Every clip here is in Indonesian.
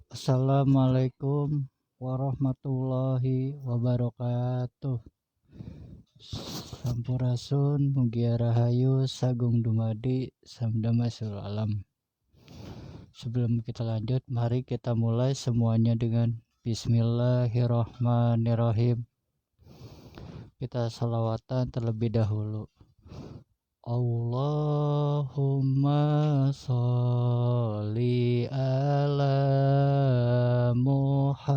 Assalamualaikum warahmatullahi wabarakatuh. Sampurasun mugia rahayu sagung dumadi samdama seluruh alam. Sebelum kita lanjut, mari kita mulai semuanya dengan Bismillahirrahmanirrahim. Kita salawatan terlebih dahulu. Allahumma sholli ala Muhammad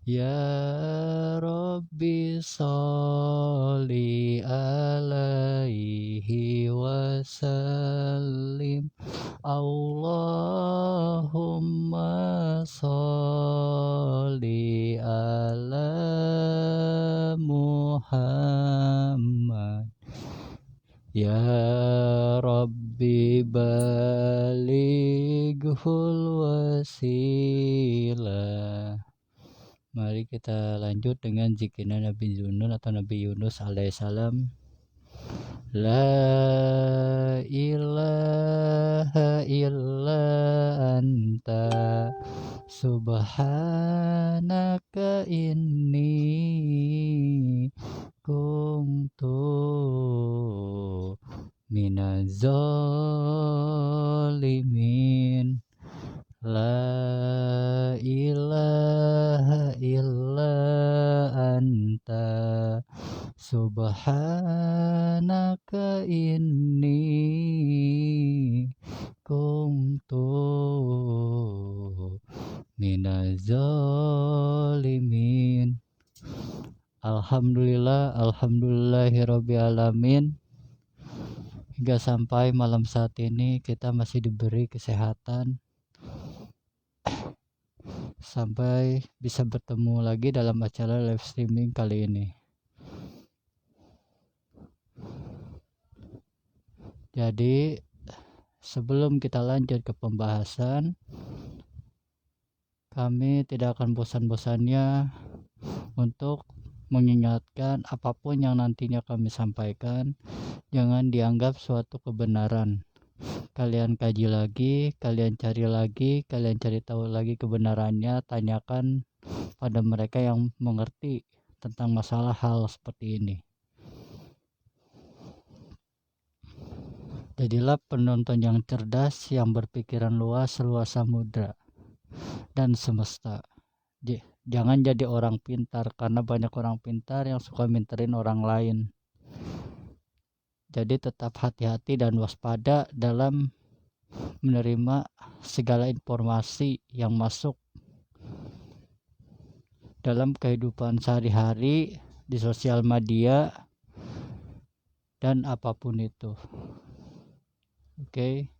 ya Rabbi sholli alaihi wasallim. Allahumma sholli ala Muhammad ya Rabbi balighul wasilah. Mari kita lanjut dengan zikirnya Nabi Yunus atau Nabi Yunus alaihissalam. La ilaha illa anta subhanaka inni kuntu minaz zalimin. La ilaha illa anta subhanaka inni kuntu minaz zalimin. Alhamdulillah, alhamdulillahirabbil alamin. Hingga sampai malam saat ini kita masih diberi kesehatan sampai bisa bertemu lagi dalam acara live streaming kali ini. Jadi sebelum kita lanjut ke pembahasan, kami tidak akan bosan-bosannya untuk mengingatkan apapun yang nantinya kami sampaikan jangan dianggap suatu kebenaran. Kalian kaji lagi, kalian cari lagi, kalian cari tahu lagi kebenarannya, tanyakan pada mereka yang mengerti tentang masalah hal seperti ini. Jadilah penonton yang cerdas, yang berpikiran luas samudra dan semesta. Jangan jadi orang pintar, karena banyak orang pintar yang suka minterin orang lain. Jadi tetap hati-hati dan waspada dalam menerima segala informasi yang masuk dalam kehidupan sehari-hari di sosial media dan apapun itu. Oke.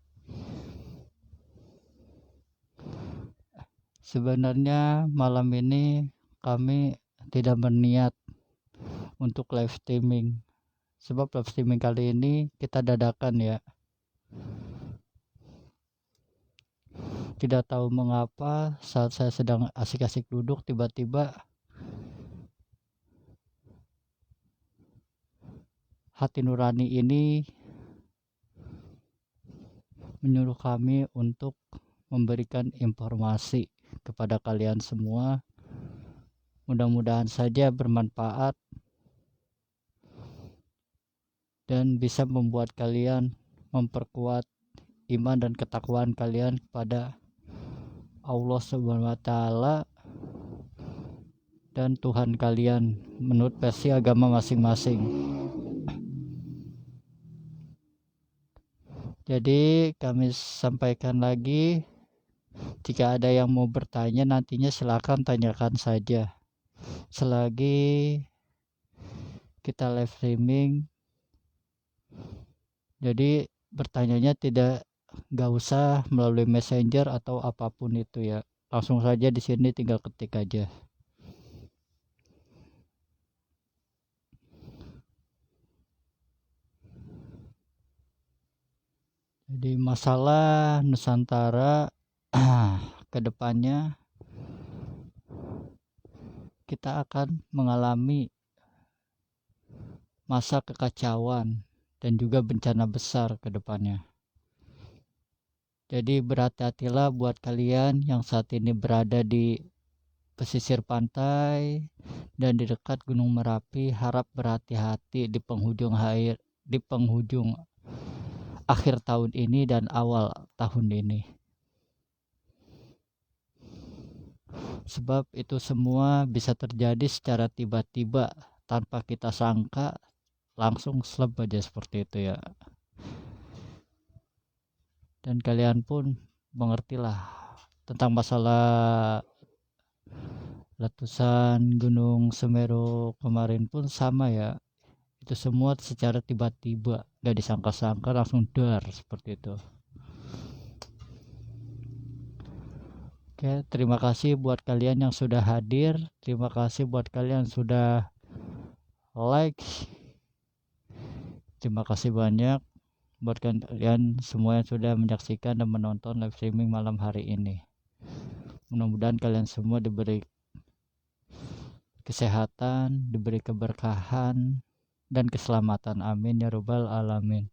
Sebenarnya malam ini kami tidak berniat untuk live streaming. Sebab live streaming kali ini kita dadakan ya. Tidak tahu mengapa saat saya sedang asik-asik duduk tiba-tiba hati nurani ini menyuruh kami untuk memberikan informasi kepada kalian semua. Mudah-mudahan saja bermanfaat dan bisa membuat kalian memperkuat iman dan ketakwaan kalian kepada Allah Subhanahu wa taala dan Tuhan kalian menurut versi agama masing-masing. Jadi kami sampaikan lagi, jika ada yang mau bertanya nantinya silakan tanyakan saja. Selagi kita live streaming, jadi bertanyanya nggak usah melalui messenger atau apapun itu ya, langsung saja di sini tinggal ketik aja. Jadi masalah Nusantara kedepannya kita akan mengalami masa kekacauan dan juga bencana besar ke depannya. Jadi berhati-hatilah buat kalian yang saat ini berada di pesisir pantai dan di dekat Gunung Merapi. Harap berhati-hati di penghujung akhir tahun ini dan awal tahun ini. Sebab itu semua bisa terjadi secara tiba-tiba tanpa kita sangka, langsung slep aja seperti itu ya. Dan kalian pun mengertilah tentang masalah letusan Gunung Semeru kemarin pun sama ya. Itu semua secara tiba-tiba, gak disangka-sangka langsung dar seperti itu. Oke, terima kasih buat kalian yang sudah hadir. Terima kasih buat kalian yang sudah like. Terima kasih banyak buat kalian semua yang sudah menyaksikan dan menonton live streaming malam hari ini. Mudah-mudahan kalian semua diberi kesehatan, diberi keberkahan dan keselamatan. Amin ya rabbal alamin.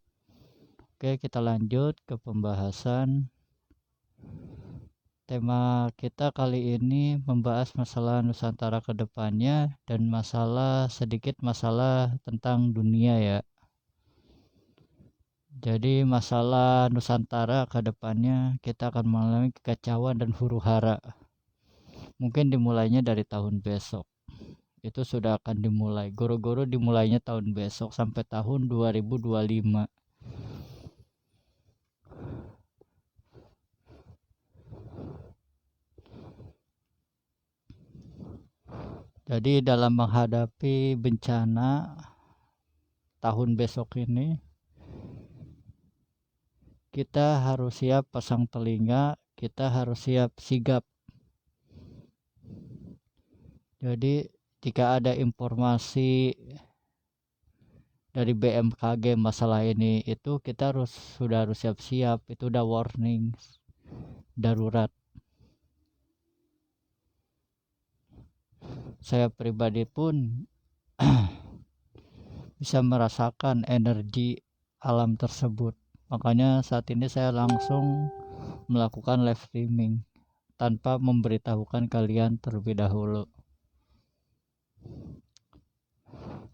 Oke, kita lanjut ke pembahasan. Tema kita kali ini membahas masalah Nusantara ke depannya dan sedikit masalah tentang dunia ya. Jadi masalah Nusantara ke depannya kita akan mengalami kekacauan dan huru-hara. Mungkin dimulainya dari tahun besok. Itu sudah akan dimulai. Goro-goro dimulainya tahun besok sampai tahun 2025. Jadi dalam menghadapi bencana tahun besok ini, kita harus siap pasang telinga, kita harus siap sigap. Jadi jika ada informasi dari BMKG masalah ini, itu kita sudah harus siap-siap. Itu udah warning darurat. Saya pribadi pun bisa merasakan energi alam tersebut. Makanya saat ini saya langsung melakukan live streaming tanpa memberitahukan kalian terlebih dahulu.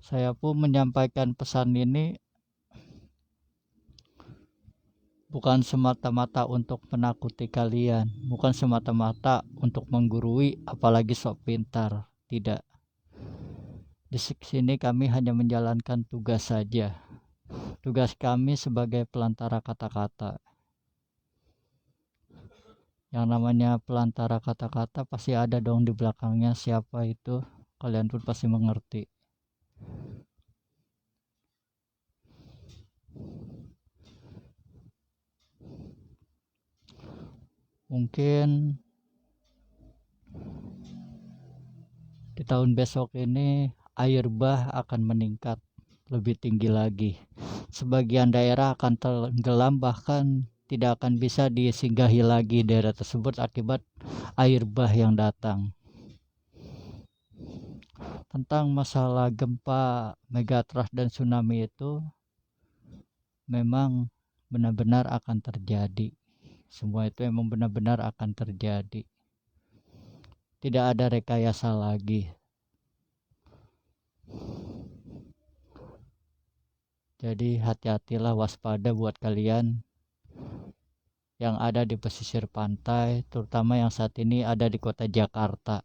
Saya pun menyampaikan pesan ini bukan semata-mata untuk menakuti kalian, bukan semata-mata untuk menggurui apalagi sok pintar, tidak. Di sini kami hanya menjalankan tugas saja. Tugas kami sebagai pelantara kata-kata. Yang namanya pelantara kata-kata pasti ada dong di belakangnya siapa itu. Kalian pun pasti mengerti. Mungkin di tahun besok ini air bah akan meningkat lebih tinggi lagi. Sebagian daerah akan tenggelam, bahkan tidak akan bisa disinggahi lagi daerah tersebut akibat air bah yang datang. Tentang masalah gempa, megatrust dan tsunami itu memang benar-benar akan terjadi. Semua itu memang benar-benar akan terjadi. Tidak ada rekayasa lagi. Jadi hati-hatilah, waspada buat kalian yang ada di pesisir pantai, terutama yang saat ini ada di kota Jakarta.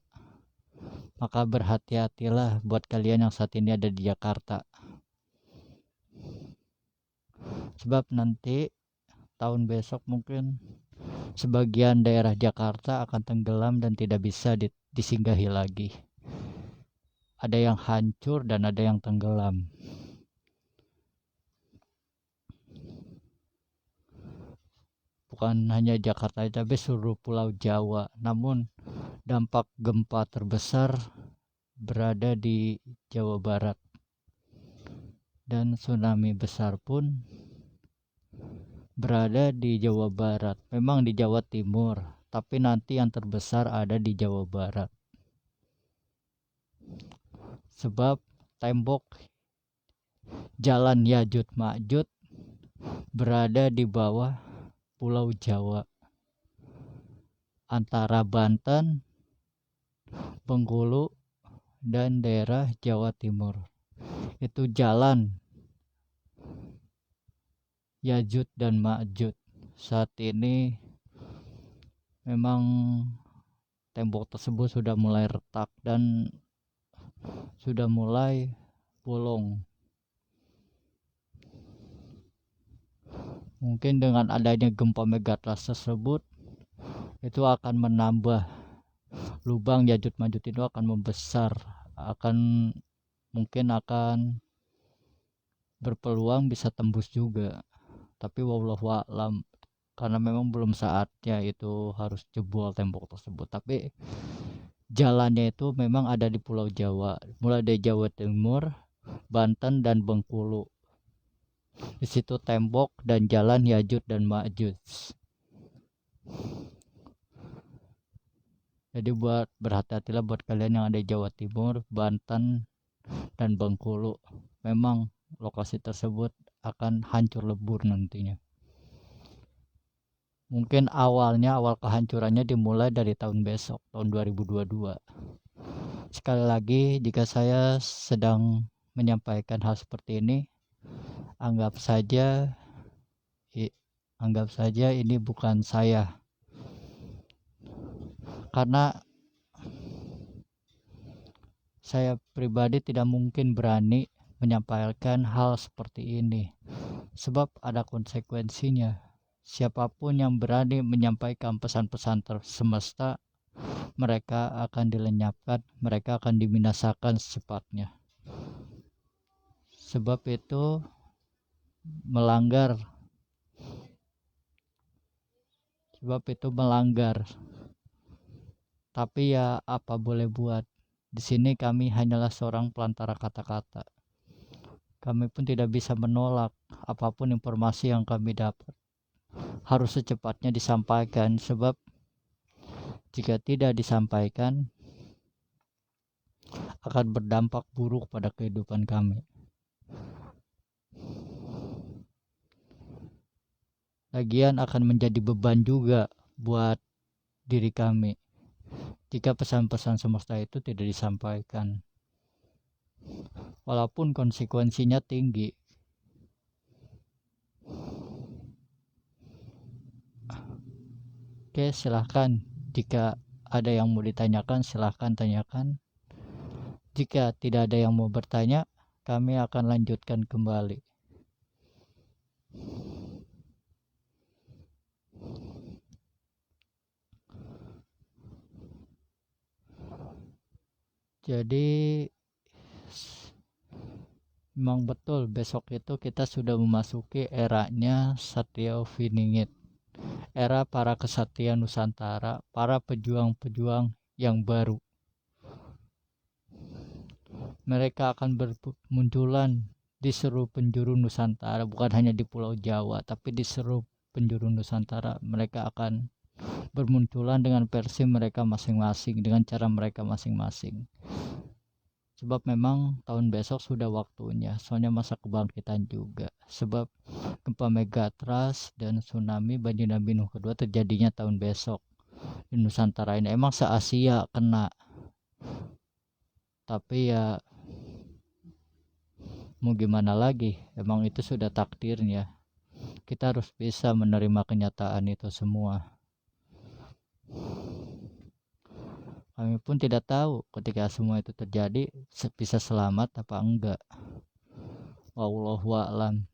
Maka berhati-hatilah buat kalian yang saat ini ada di Jakarta. Sebab nanti tahun besok mungkin sebagian daerah Jakarta akan tenggelam dan tidak bisa disinggahi lagi. Ada yang hancur dan ada yang tenggelam. Bukan hanya Jakarta, tapi seluruh pulau Jawa. Namun dampak gempa terbesar berada di Jawa Barat. Dan tsunami besar pun berada di Jawa Barat. Memang di Jawa Timur, tapi nanti yang terbesar ada di Jawa Barat. Sebab tembok jalan Yajud Ma'jud berada di bawah Pulau Jawa antara Banten, Bengkulu, dan daerah Jawa Timur. Itu jalan Yajud dan Ma'jud. Saat ini memang tembok tersebut sudah mulai retak dan sudah mulai bolong. Mungkin dengan adanya gempa megatrust tersebut itu akan menambah lubang Yajud Ma'jud itu akan membesar, mungkin akan berpeluang bisa tembus juga. Tapi wallahu a'lam, karena memang belum saatnya itu harus jebol tembok tersebut. Tapi jalannya itu memang ada di Pulau Jawa, mulai dari Jawa Timur, Banten, dan Bengkulu. Di situ tembok dan jalan Yajud dan Ma'jud. Jadi berhati-hatilah buat kalian yang ada di Jawa Timur, Banten, dan Bengkulu. Memang lokasi tersebut akan hancur lebur nantinya. Mungkin awal kehancurannya dimulai dari tahun besok, tahun 2022. Sekali lagi, jika saya sedang menyampaikan hal seperti ini, anggap saja ini bukan saya. Karena saya pribadi tidak mungkin berani menyampaikan hal seperti ini, sebab ada konsekuensinya. Siapapun yang berani menyampaikan pesan-pesan semesta, mereka akan dilenyapkan, mereka akan dibinasakan secepatnya. Sebab itu melanggar. Tapi ya apa boleh buat. Di sini kami hanyalah seorang pelantara kata-kata. Kami pun tidak bisa menolak apapun informasi yang kami dapat. Harus secepatnya disampaikan, sebab jika tidak disampaikan akan berdampak buruk pada kehidupan kami. Lagian akan menjadi beban juga buat diri kami jika pesan-pesan semesta itu tidak disampaikan, walaupun konsekuensinya tinggi. Oke, silahkan. Jika ada yang mau ditanyakan, silahkan tanyakan. Jika tidak ada yang mau bertanya, kami akan lanjutkan kembali. Jadi memang betul, besok itu kita sudah memasuki eranya Satrio Viningit, era para kesatria Nusantara, para pejuang-pejuang yang baru. Mereka akan bermunculan di seluruh penjuru Nusantara, bukan hanya di Pulau Jawa, tapi di seluruh penjuru Nusantara. Mereka akan bermunculan dengan versi mereka masing-masing, dengan cara mereka masing-masing. Sebab memang tahun besok sudah waktunya, soalnya masa kebangkitan juga. Sebab gempa megatrust dan tsunami banjir Nabi Nuh kedua terjadinya tahun besok di Nusantara ini. Emang se-Asia kena, tapi ya mau gimana lagi, emang itu sudah takdirnya. Kita harus bisa menerima kenyataan itu semua. Kami pun tidak tahu ketika semua itu terjadi bisa selamat apa enggak. Wallahu a'lam.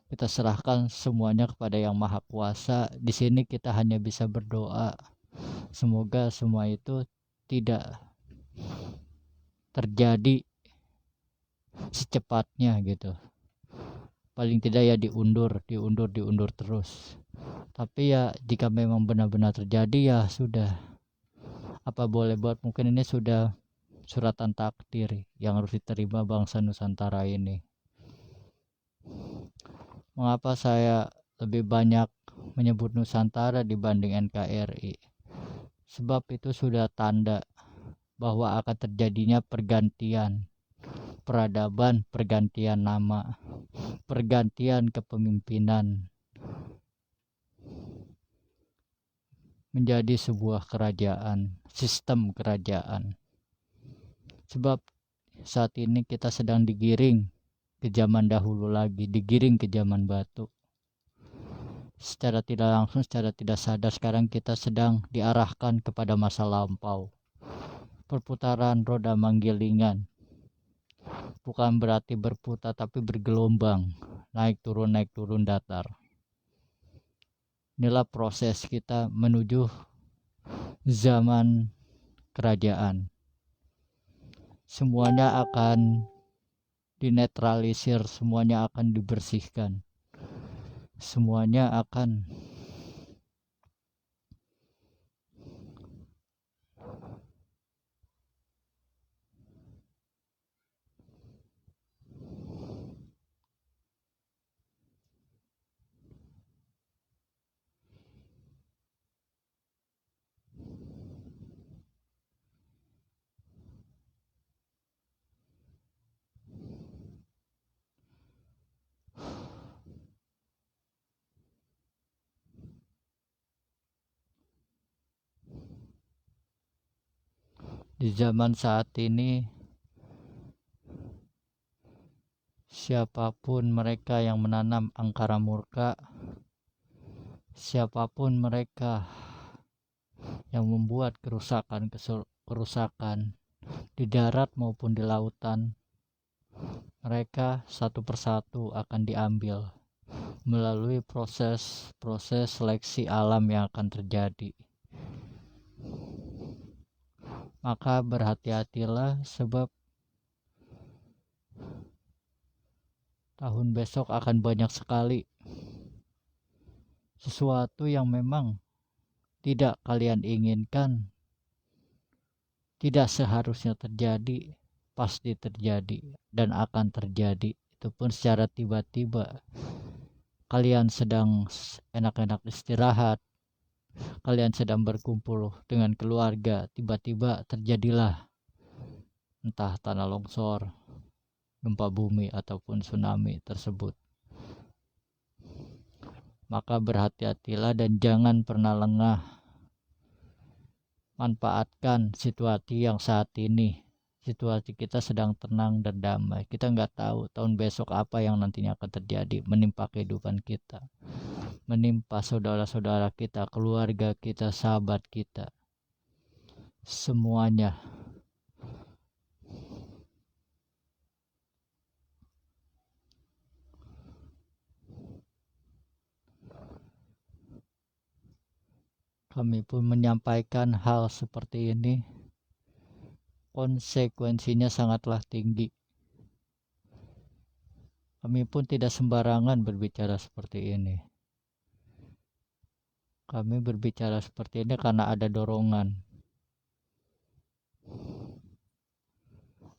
Kita serahkan semuanya kepada Yang Maha Kuasa. Di sini kita hanya bisa berdoa, semoga semua itu tidak terjadi secepatnya gitu. Paling tidak ya diundur terus. Tapi ya jika memang benar-benar terjadi, ya sudah, apa boleh buat. Mungkin ini sudah suratan takdir yang harus diterima bangsa Nusantara ini. Mengapa saya lebih banyak menyebut Nusantara dibanding NKRI? Sebab itu sudah tanda bahwa akan terjadinya pergantian peradaban, pergantian nama, pergantian kepemimpinan. menjadi sebuah kerajaan, sistem kerajaan. Sebab saat ini kita sedang digiring ke zaman dahulu lagi, digiring ke zaman batu. Secara tidak langsung, secara tidak sadar, sekarang kita sedang diarahkan kepada masa lampau. Perputaran roda manggilingan. Bukan berarti berputar, tapi bergelombang, naik turun datar. Inilah proses kita menuju zaman kerajaan. Semuanya akan dinetralisir, semuanya akan dibersihkan, semuanya akan di zaman saat ini. Siapapun mereka yang menanam angkara murka, siapapun mereka yang membuat kerusakan di darat maupun di lautan, mereka satu persatu akan diambil melalui proses seleksi alam yang akan terjadi. Maka berhati-hatilah, sebab tahun besok akan banyak sekali sesuatu yang memang tidak kalian inginkan, tidak seharusnya terjadi, pasti terjadi dan akan terjadi. Itu pun secara tiba-tiba. Kalian sedang enak-enak istirahat, kalian sedang berkumpul dengan keluarga, tiba-tiba terjadilah entah tanah longsor, gempa bumi ataupun tsunami tersebut. Maka berhati-hatilah dan jangan pernah lengah. Manfaatkan situasi yang saat ini. Situasi kita sedang tenang dan damai. Kita nggak tahu tahun besok apa yang nantinya akan terjadi menimpa kehidupan kita, menimpa saudara-saudara kita, keluarga kita, sahabat kita, semuanya. Kami pun menyampaikan hal seperti ini, konsekuensinya sangatlah tinggi. Kami pun tidak sembarangan berbicara seperti ini. Kami berbicara seperti ini karena ada dorongan.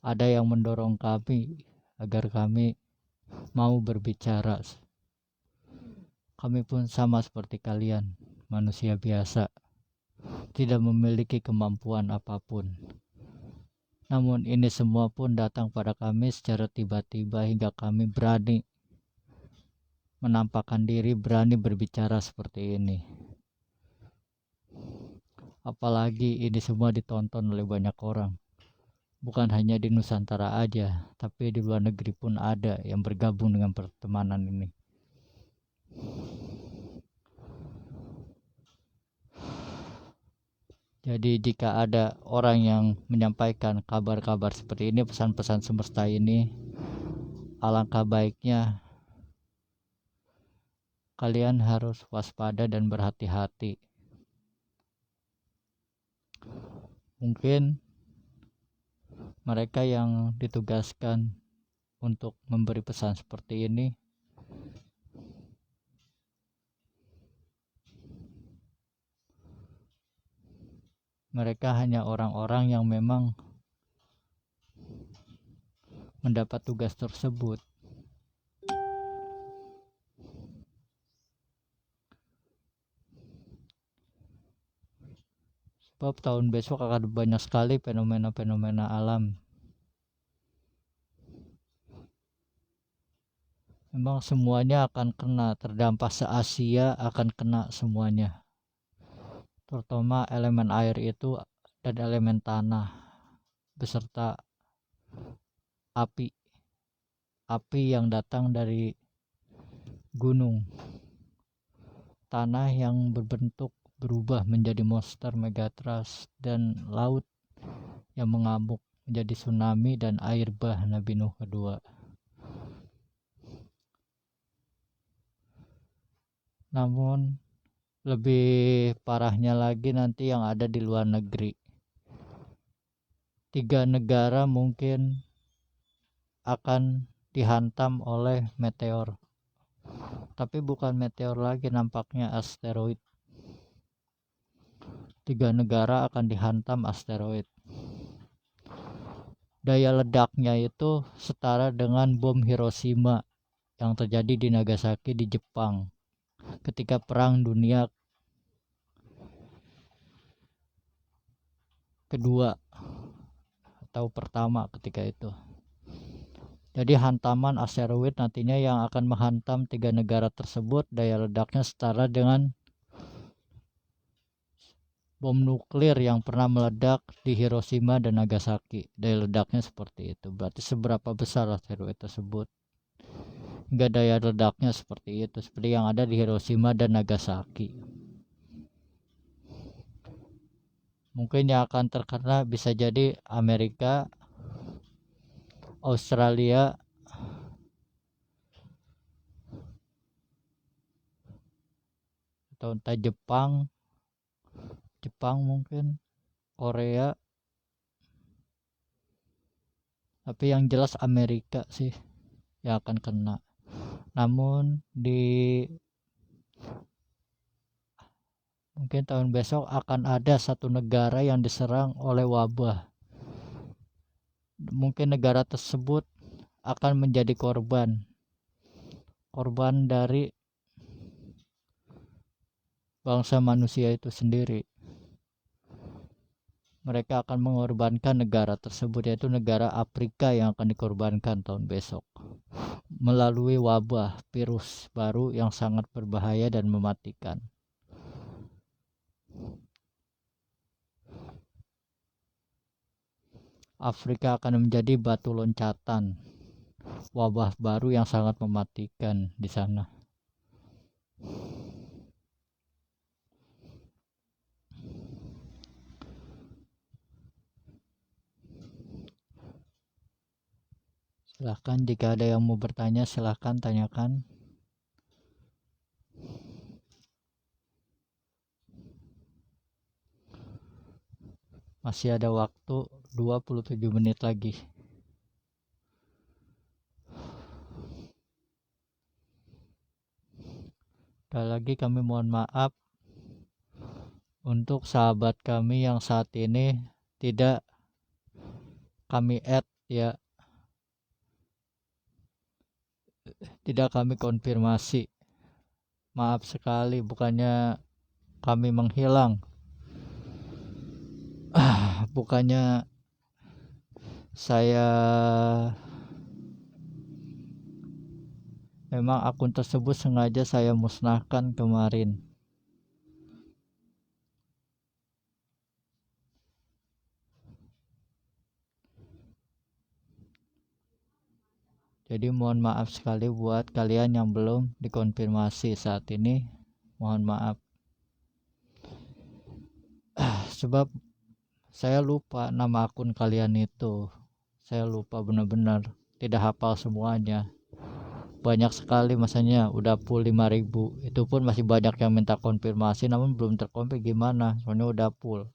Ada yang mendorong kami agar kami mau berbicara. Kami pun sama seperti kalian, manusia biasa, tidak memiliki kemampuan apapun. Namun ini semua pun datang pada kami secara tiba-tiba hingga kami berani menampakkan diri, berani berbicara seperti ini. Apalagi ini semua ditonton oleh banyak orang. Bukan hanya di Nusantara aja, tapi di luar negeri pun ada yang bergabung dengan pertemanan ini. Jadi jika ada orang yang menyampaikan kabar-kabar seperti ini, pesan-pesan semesta ini, alangkah baiknya kalian harus waspada dan berhati-hati. Mungkin mereka yang ditugaskan untuk memberi pesan seperti ini mereka hanya orang-orang yang memang mendapat tugas tersebut. Sebab tahun besok akan banyak sekali fenomena-fenomena alam. Memang semuanya akan kena, terdampak se-Asia akan kena semuanya. terutama elemen air itu dan elemen tanah beserta api yang datang dari gunung, tanah yang berbentuk berubah menjadi monster Megatras, dan laut yang mengamuk menjadi tsunami dan air bah Nabi Nuh kedua. Namun lebih parahnya lagi nanti yang ada di luar negeri. 3 negara mungkin akan dihantam oleh meteor. Tapi bukan meteor lagi, nampaknya asteroid. 3 negara akan dihantam asteroid. Daya ledaknya itu setara dengan bom Hiroshima yang terjadi di Nagasaki di Jepang ketika Perang Dunia Kedua atau pertama ketika itu. Jadi hantaman asteroid nantinya yang akan menghantam 3 negara tersebut, daya ledaknya setara dengan bom nuklir yang pernah meledak di Hiroshima dan Nagasaki. Daya ledaknya seperti itu. Berarti seberapa besar asteroid tersebut? Hingga daya ledaknya seperti itu, seperti yang ada di Hiroshima dan Nagasaki. Mungkin yang akan terkena bisa jadi Amerika, Australia, atau entah Jepang mungkin, Korea. Tapi yang jelas Amerika sih yang akan kena. Namun mungkin tahun besok akan ada satu negara yang diserang oleh wabah. Mungkin negara tersebut akan menjadi korban dari bangsa manusia itu sendiri. Mereka akan mengorbankan negara tersebut, yaitu negara Afrika yang akan dikorbankan tahun besok melalui wabah virus baru yang sangat berbahaya dan mematikan. Afrika akan menjadi batu loncatan wabah baru yang sangat mematikan di sana. Silahkan jika ada yang mau bertanya, silahkan tanyakan. Masih ada waktu 27 menit lagi. Sekali lagi kami mohon maaf untuk sahabat kami yang saat ini tidak kami add ya, tidak kami konfirmasi. Maaf sekali, bukannya kami menghilang, bukannya saya, memang akun tersebut sengaja saya musnahkan kemarin. Jadi mohon maaf sekali buat kalian yang belum dikonfirmasi saat ini. Mohon maaf. Sebab saya lupa nama akun kalian itu. Saya lupa benar-benar. Tidak hafal semuanya. Banyak sekali masanya udah full 5.000. Itu pun masih banyak yang minta konfirmasi namun belum terkonfirmasi gimana. Soalnya udah full.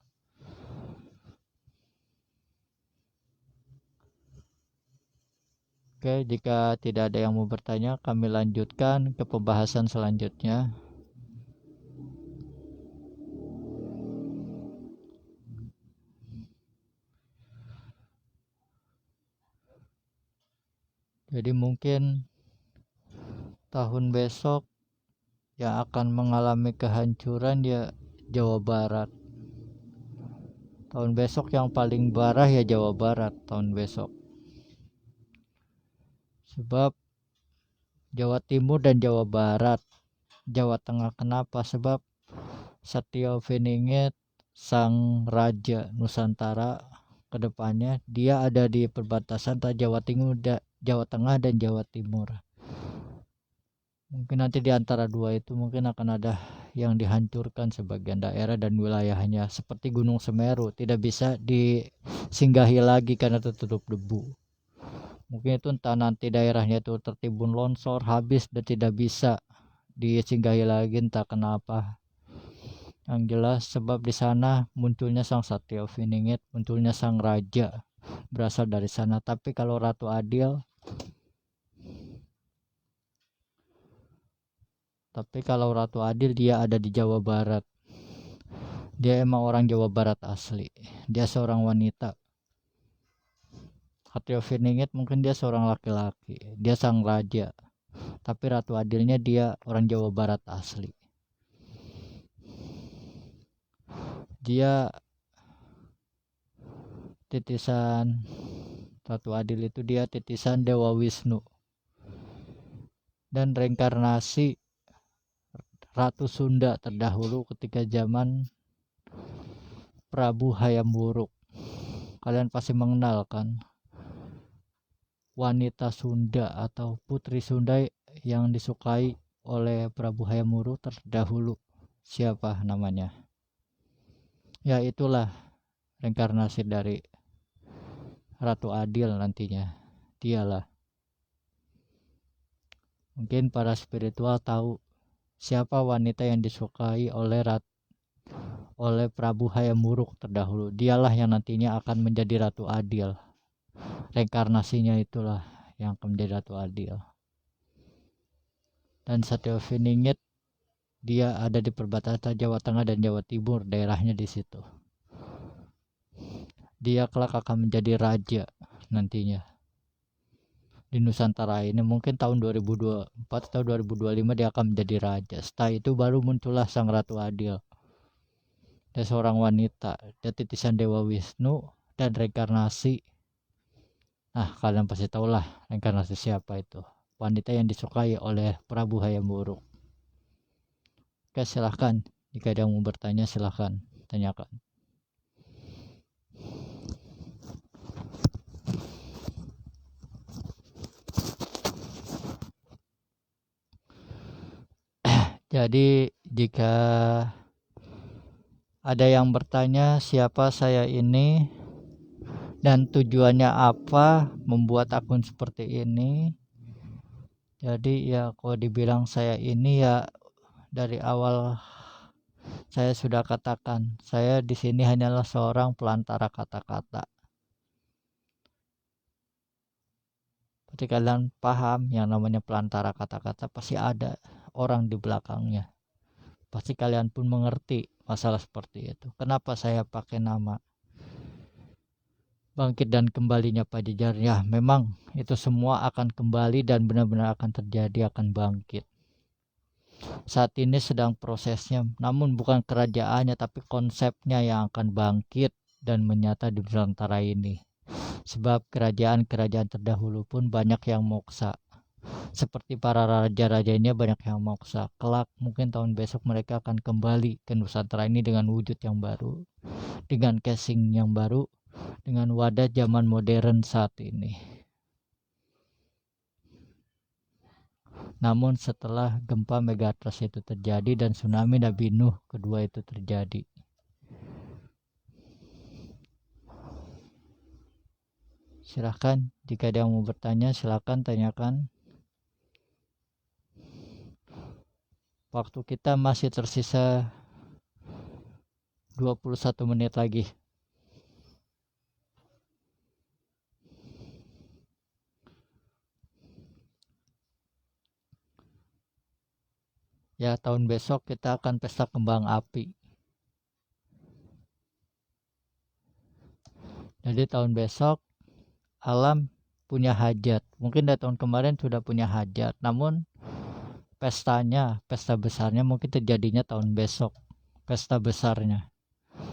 Oke, jika tidak ada yang mau bertanya, kami lanjutkan ke pembahasan selanjutnya. Jadi mungkin tahun besok yang akan mengalami kehancuran ya Jawa Barat. Tahun besok yang paling parah ya Jawa Barat tahun besok. Sebab Jawa Timur dan Jawa Barat, Jawa Tengah kenapa? Sebab Satyofiningit sang raja Nusantara kedepannya, dia ada di perbatasan Jawa Timur, Jawa Tengah dan Jawa Timur. Mungkin nanti di antara dua itu mungkin akan ada yang dihancurkan sebagian daerah dan wilayahnya, seperti Gunung Semeru tidak bisa disinggahi lagi karena tertutup debu. Mungkin itu entah nanti daerahnya itu tertimbun longsor habis dan tidak bisa disinggahi lagi, entah kenapa. Yang jelas sebab di sana munculnya sang Satyofiningit, munculnya sang raja berasal dari sana. Tapi kalau Ratu Adil, dia ada di Jawa Barat. Dia emang orang Jawa Barat asli. Dia seorang wanita. Satyofiningit mungkin dia seorang laki-laki. Dia sang raja. Tapi Ratu Adilnya dia orang Jawa Barat asli. Dia titisan, Ratu Adil itu dia titisan Dewa Wisnu dan reinkarnasi Ratu Sunda terdahulu ketika zaman Prabu Hayam Wuruk. Kalian pasti mengenal kan wanita Sunda atau putri Sunda yang disukai oleh Prabu Hayam Wuruk terdahulu. Siapa namanya? Ya itulah reinkarnasi dari Ratu Adil nantinya. Dialah. Mungkin para spiritual tahu siapa wanita yang disukai oleh Prabu Hayam Wuruk terdahulu. Dialah yang nantinya akan menjadi Ratu Adil. Reinkarnasinya itulah yang akan menjadi Ratu Adil. Dan Satyofiningit dia ada di perbatasan Jawa Tengah dan Jawa Timur, daerahnya di situ. Dia kelak akan menjadi raja nantinya di Nusantara ini. Mungkin tahun 2024 atau 2025 dia akan menjadi raja. Setelah itu baru muncullah sang Ratu Adil. Dia seorang wanita, dia titisan Dewa Wisnu dan reinkarnasi. Nah, kalian pasti tahulah reinkarnasi siapa itu. Wanita yang disukai oleh Prabu Hayam Wuruk. Oke, silahkan. Jika ada yang mau bertanya, silahkan tanyakan. Jadi, jika ada yang bertanya siapa saya ini dan tujuannya apa membuat akun seperti ini, jadi ya kalau dibilang saya ini ya dari awal saya sudah katakan, saya di sini hanyalah seorang pelantara kata-kata. Seperti kalian paham yang namanya pelantara kata-kata, pasti ada orang di belakangnya. Pasti kalian pun mengerti masalah seperti itu. Kenapa saya pakai nama Bangkit dan Kembalinya Pajajaran? Ya memang itu semua akan kembali dan benar-benar akan terjadi, akan bangkit. Saat ini sedang prosesnya, namun bukan kerajaannya tapi konsepnya yang akan bangkit dan menyata di Nusantara ini. Sebab kerajaan-kerajaan terdahulu pun banyak yang moksa. Seperti para raja-rajanya banyak yang moksa. Kelak mungkin tahun besok mereka akan kembali ke Nusantara ini dengan wujud yang baru, dengan casing yang baru, dengan wadah zaman modern saat ini. Namun setelah gempa Megatrust itu terjadi dan tsunami Nabi Nuh kedua itu terjadi. Silahkan, jika ada yang mau bertanya silahkan tanyakan. Waktu kita masih tersisa 21 menit lagi. Ya, tahun besok kita akan pesta kembang api. Jadi tahun besok alam punya hajat. Mungkin dari tahun kemarin sudah punya hajat, namun pesta besarnya mungkin terjadinya tahun besok. Pesta besarnya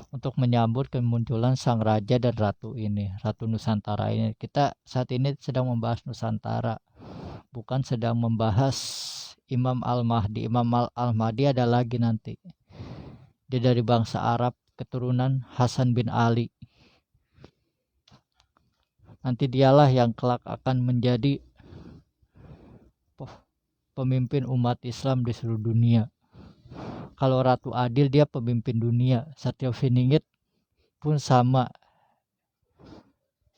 untuk menyambut kemunculan sang raja dan ratu ini, Ratu Nusantara ini. Kita saat ini sedang membahas Nusantara, bukan sedang membahas Imam Al-Mahdi. Imam Al-Mahdi ada lagi nanti. Dia dari bangsa Arab, keturunan Hasan bin Ali. Nanti dialah yang kelak akan menjadi pemimpin umat Islam di seluruh dunia. Kalau Ratu Adil dia pemimpin dunia, Satyofiningit pun sama.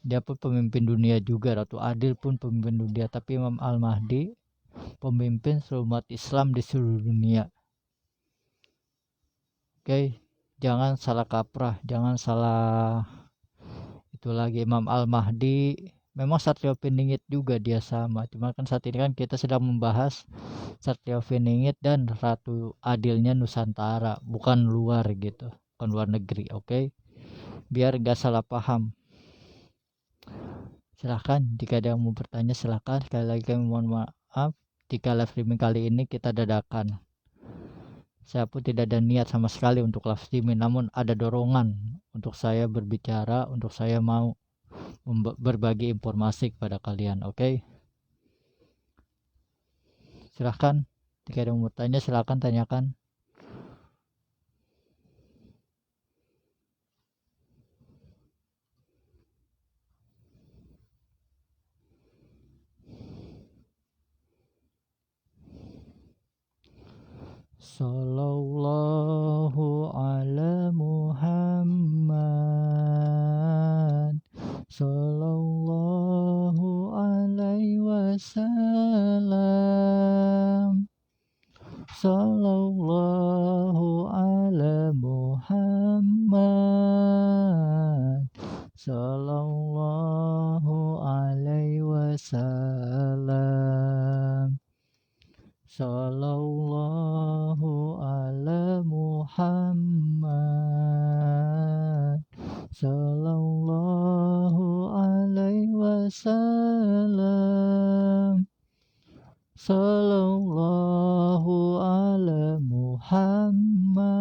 Dia pun pemimpin dunia juga, Ratu Adil pun pemimpin dunia. Tapi Imam Al-Mahdi pemimpin seluruh umat Islam di seluruh dunia. Oke, jangan salah kaprah, jangan salah itu lagi. Imam Al-Mahdi memang Satyofiningit juga dia sama. Cuma kan saat ini kan kita sedang membahas Satyofiningit dan Ratu Adilnya Nusantara, bukan luar gitu, bukan luar negeri. Oke, biar gak salah paham. Silahkan jika ada yang mau bertanya, silahkan. Sekali lagi kami mohon maaf jika live streaming kali ini kita dadakan. Saya pun tidak ada niat sama sekali untuk live streaming, namun ada dorongan untuk saya berbicara, untuk saya mau berbagi informasi kepada kalian. Oke, silahkan jika ada yang mau bertanya, silahkan tanyakan. Sallallahu ala Muhammad, sallallahu alaihi wasallam, sallallahu ala Muhammad, sallallahu alaihi wasallam, sallallahu ala Muhammad, sallallahu alaihi wasallam, sallallahu ala Muhammad,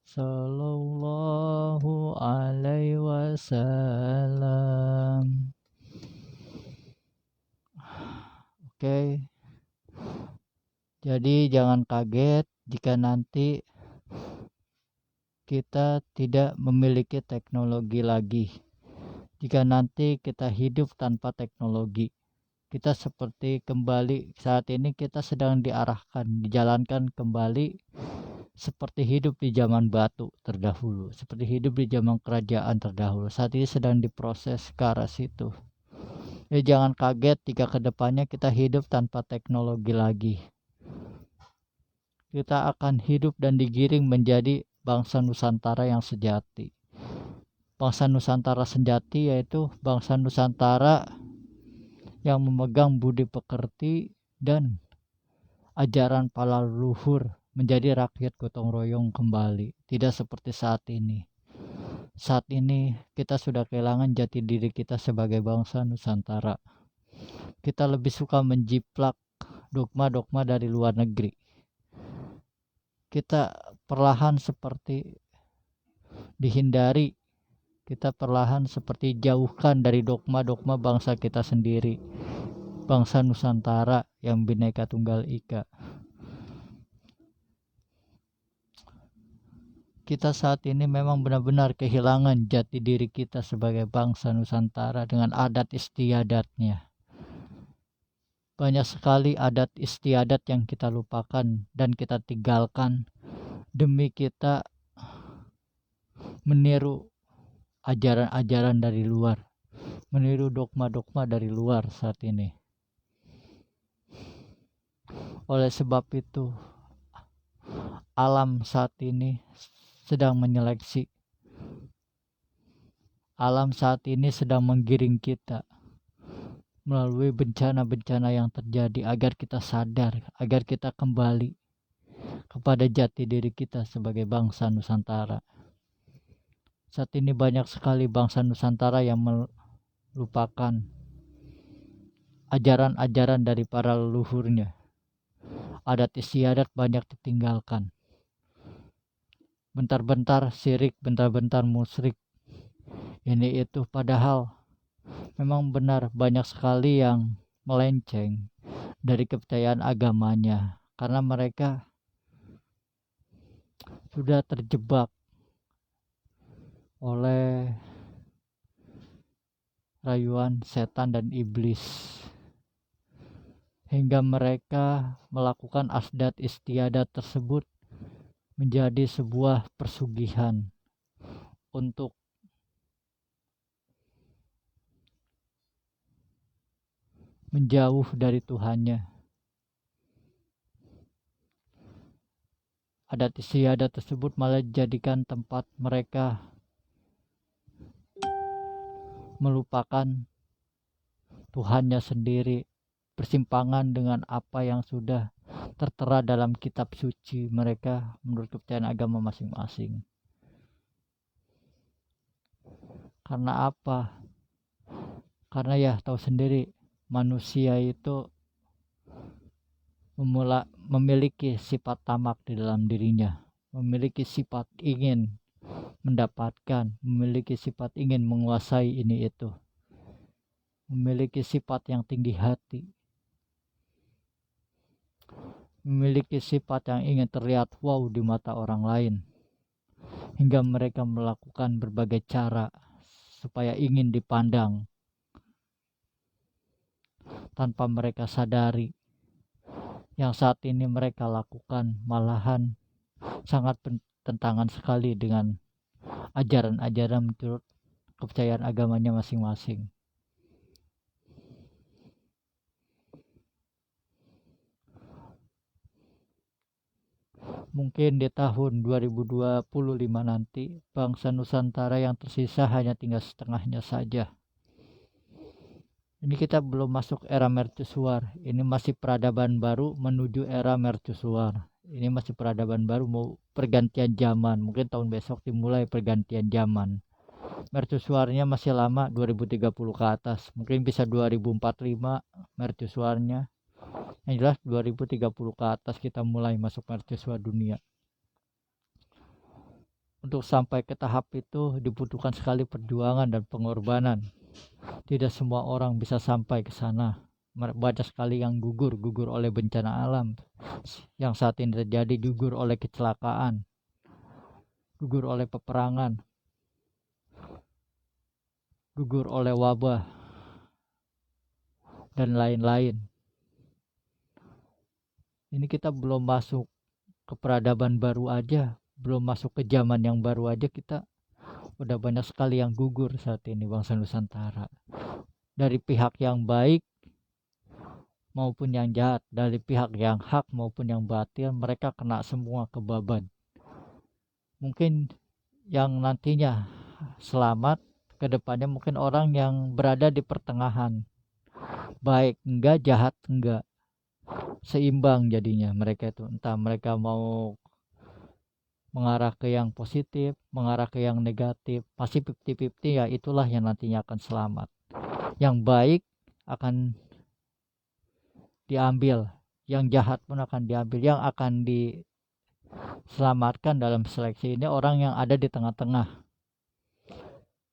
sallallahu alaihi wasallam. Oke. Jadi jangan kaget jika nanti kita tidak memiliki teknologi lagi. Jika nanti kita hidup tanpa teknologi, kita seperti kembali saat ini kita sedang diarahkan, dijalankan kembali seperti hidup di zaman batu terdahulu, seperti hidup di zaman kerajaan terdahulu. Saat ini sedang diproses ke arah situ. Jadi jangan kaget jika kedepannya kita hidup tanpa teknologi lagi. Kita akan hidup dan digiring menjadi bangsa Nusantara yang sejati. Bangsa Nusantara sejati yaitu bangsa Nusantara yang memegang budi pekerti dan ajaran para leluhur, menjadi rakyat gotong royong kembali. Tidak seperti saat ini. Saat ini kita sudah kehilangan jati diri kita sebagai bangsa Nusantara. Kita lebih suka menjiplak dogma-dogma dari luar negeri. Kita perlahan seperti dihindari, kita perlahan seperti jauhkan dari dogma-dogma bangsa kita sendiri, bangsa Nusantara yang Bhinneka Tunggal Ika. Kita saat ini memang benar-benar kehilangan jati diri kita sebagai bangsa Nusantara dengan adat istiadatnya. Banyak sekali adat istiadat yang kita lupakan dan kita tinggalkan demi kita meniru ajaran-ajaran dari luar, meniru dogma-dogma dari luar saat ini. Oleh sebab itu, alam saat ini sedang menyeleksi. Alam saat ini sedang menggiring kita melalui bencana-bencana yang terjadi agar kita sadar, agar kita kembali kepada jati diri kita sebagai bangsa Nusantara. Saat ini banyak sekali bangsa Nusantara yang melupakan ajaran-ajaran dari para leluhurnya. Adat istiadat banyak ditinggalkan. Bentar-bentar syirik, bentar-bentar musyrik. Ini itu padahal memang benar banyak sekali yang melenceng dari kepercayaan agamanya karena mereka sudah terjebak oleh rayuan setan dan iblis, hingga mereka melakukan asdat istiadat tersebut menjadi sebuah persugihan untuk menjauh dari Tuhannya. Adat istiadat tersebut malah dijadikan tempat mereka melupakan Tuhannya sendiri, bersimpangan dengan apa yang sudah tertera dalam kitab suci mereka menurut kepercayaan agama masing-masing. Karena apa? Karena ya tahu sendiri, manusia itu memiliki sifat tamak di dalam dirinya, memiliki sifat ingin mendapatkan, memiliki sifat ingin menguasai ini itu, memiliki sifat yang tinggi hati, memiliki sifat yang ingin terlihat wow di mata orang lain, hingga mereka melakukan berbagai cara supaya ingin dipandang tanpa mereka sadari yang saat ini mereka lakukan malahan sangat bertentangan sekali dengan ajaran-ajaran menurut kepercayaan agamanya masing-masing. Mungkin di tahun 2025 nanti bangsa Nusantara yang tersisa hanya tinggal setengahnya saja. Ini kita belum masuk era mercusuar, ini masih peradaban baru menuju era mercusuar. Ini masih peradaban baru, mau pergantian zaman, mungkin tahun besok dimulai pergantian zaman. Mercusuarnya masih lama, 2030 ke atas, mungkin bisa 2045 mercusuarnya. Yang jelas 2030 ke atas kita mulai masuk mercusuar dunia. Untuk sampai ke tahap itu dibutuhkan sekali perjuangan dan pengorbanan. Tidak semua orang bisa sampai ke sana. Banyak sekali yang gugur oleh bencana alam yang saat ini terjadi, gugur oleh kecelakaan, gugur oleh peperangan, gugur oleh wabah, dan lain-lain. Ini kita belum masuk ke peradaban baru aja, belum masuk ke zaman yang baru aja, kita udah banyak sekali yang gugur saat ini bangsa Nusantara. Dari pihak yang baik maupun yang jahat, dari pihak yang hak maupun yang batil, mereka kena semua kebaban. Mungkin yang nantinya selamat ke depannya mungkin orang yang berada di pertengahan, baik enggak, jahat enggak, seimbang jadinya mereka itu. Entah mereka mau mengarah ke yang positif, mengarah ke yang negatif, pasti 50-50, ya itulah yang nantinya akan selamat. Yang baik akan diambil, yang jahat pun akan diambil. Yang akan diselamatkan dalam seleksi ini orang yang ada di tengah-tengah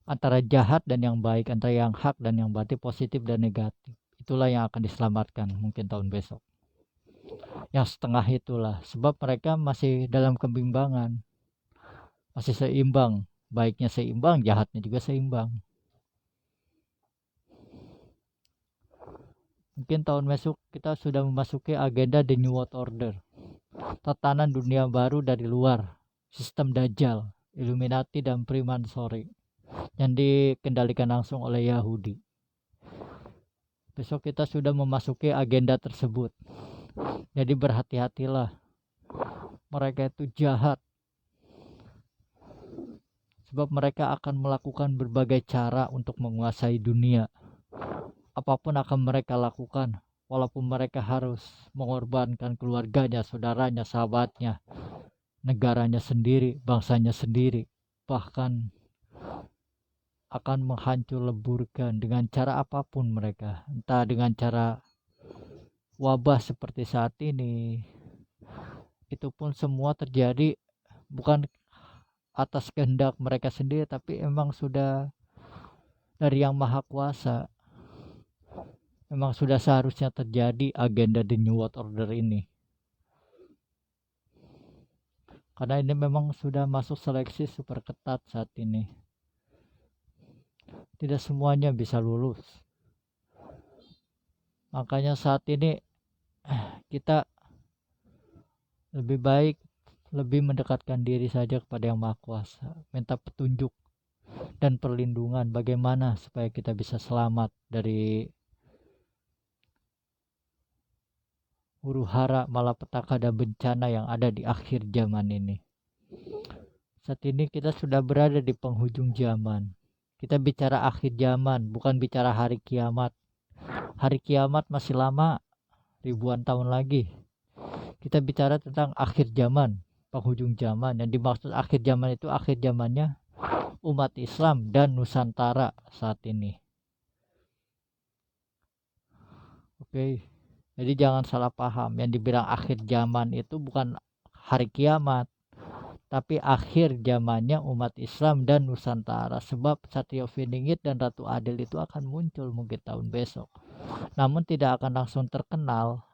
antara jahat dan yang baik, antara yang hak dan yang batil, positif dan negatif. Itulah yang akan diselamatkan mungkin tahun besok. Yang setengah itulah, sebab mereka masih dalam kebimbangan, masih seimbang, baiknya seimbang, jahatnya juga seimbang. Mungkin tahun besok kita sudah memasuki agenda The New World Order, tatanan dunia baru dari luar, sistem Dajjal, Illuminati dan Freemasonry yang dikendalikan langsung oleh Yahudi. Besok kita sudah memasuki agenda tersebut. Jadi berhati-hatilah. Mereka itu jahat. Sebab mereka akan melakukan berbagai cara untuk menguasai dunia. Apapun akan mereka lakukan, walaupun mereka harus mengorbankan keluarganya, saudaranya, sahabatnya, negaranya sendiri, bangsanya sendiri, bahkan akan menghancur leburkan dengan cara apapun mereka, entah dengan cara wabah seperti saat ini. Itu pun semua terjadi bukan atas kehendak mereka sendiri, tapi emang sudah dari yang maha kuasa. Memang sudah seharusnya terjadi agenda The New World Order ini. karena ini memang sudah masuk seleksi super ketat saat ini. Tidak semuanya bisa lulus. Makanya saat ini kita lebih baik lebih mendekatkan diri saja kepada Yang Maha Kuasa, minta petunjuk dan perlindungan bagaimana supaya kita bisa selamat dari huru-hara, malapetaka dan bencana yang ada di akhir zaman ini. Saat ini kita sudah berada di penghujung zaman. Kita bicara akhir zaman, bukan bicara hari kiamat. Hari kiamat masih lama, ribuan tahun lagi. Kita bicara tentang akhir zaman, penghujung zaman. Yang dimaksud akhir zaman itu akhir zamannya umat Islam dan Nusantara saat ini. Oke, jadi jangan salah paham. Yang dibilang akhir zaman itu bukan hari kiamat, tapi akhir zamannya umat Islam dan Nusantara. Sebab Satrio Viningit dan Ratu Adil itu akan muncul mungkin tahun besok. Namun tidak akan langsung terkenal.